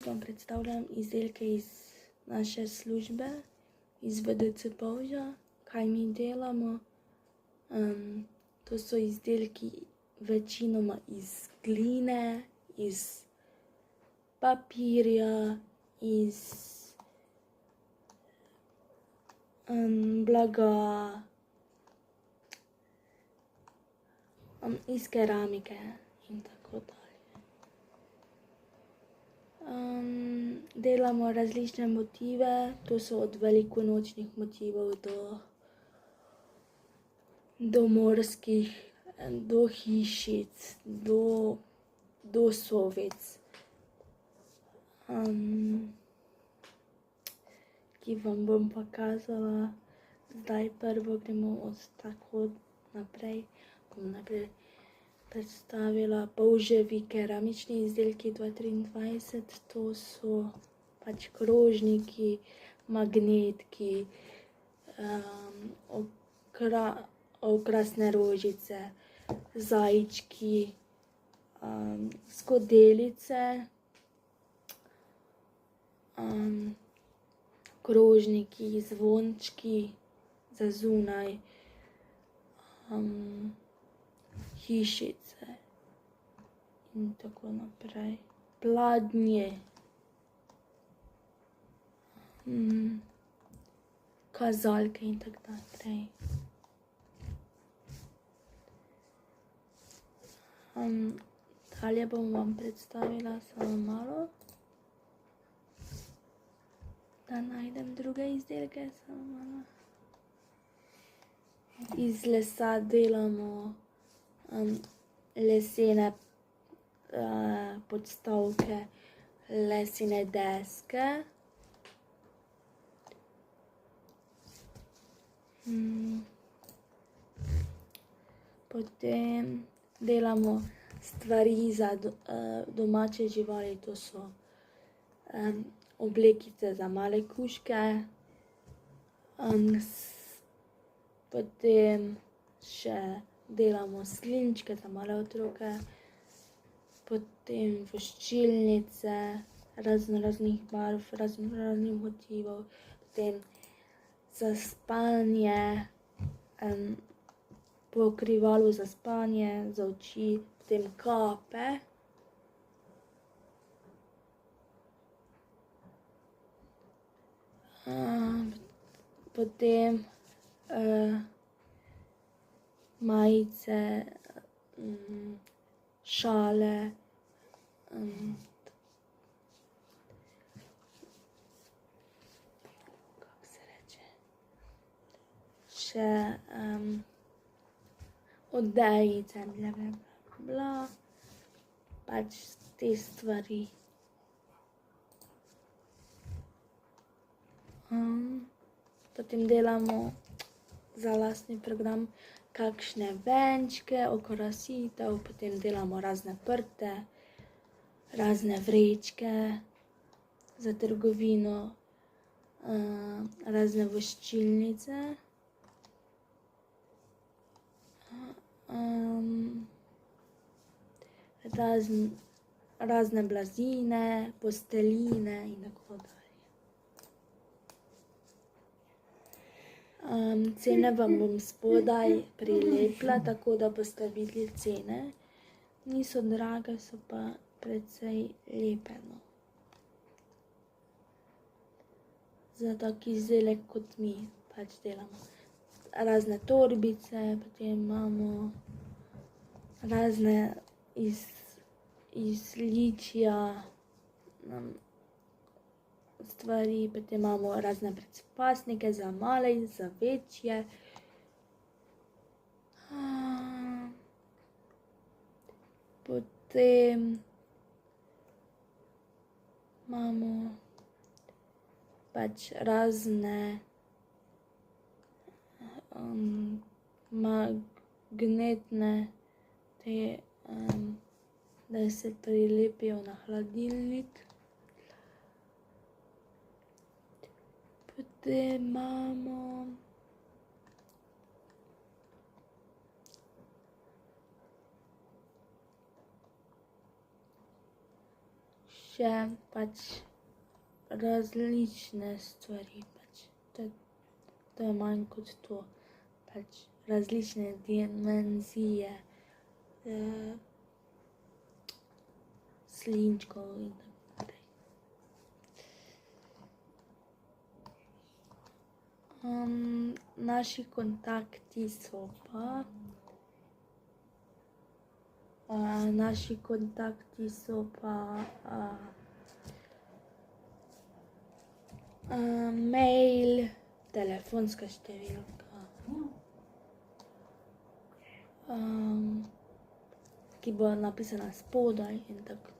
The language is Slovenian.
vam predstavljam izdelke iz naše službe, iz VDC Polža, kaj mi delamo. To so izdelki večinoma iz gline, iz papirja, iz blaga, iz keramike in tako dalje. Delamo različne motive, to so od velikonočnih motivov do morskih, do hišic, do sovic, ki vam bom pokazala. Zdaj prvo gremo od tako naprej. Bom najprej predstavila Polževi keramični izdelki 2023. To so pač krožniki, magnetki, okrasne rožice, zajčki, skodelice, krožniki, zvončki za zunaj, hišice in tako naprej, pladnji, kazalke in tako naprej. Dalje bom vam predstavila samo malo, da najdem druge izdelke, samo malo. Iz lesa delamo lesene podstavke, lesene deske. Potem delamo stvari za domače živali, to so oblekice za male kužke, potem še delamo slinčke za male otroke, potem voščilnice raznoraznih barv, raznoraznih motivov, potem za spanje, pokrivalo za spanje, za oči, potem kape. Potem majice, šale, kako se reče, še odejice, pač te stvari. Potem delamo za lastni program kakšne venčke, okrasitev, potem delamo razne prte, razne vrečke za trgovino, razne voščilnice, razne blazine, posteljine in tako dalje. Cene vam bom spodaj prilepila, tako da boste videli cene. Niso drage, so pa precej lepe, no. Za tak izdelek, kot mi pač delamo. Razne torbice, potem imamo razne iz ličja stvari, potem imamo razne predpasnike za male in za večje. Potem imamo pač razne magnetne te, da se prilepijo na hladilnik. Potem imamo še pač različne stvari. Pač. To je manj kot to. Pač različne dimenzije slinčkov in tako naprej. Naši kontakti so pa mail, telefonska številka, ki bo napisana spodaj in tako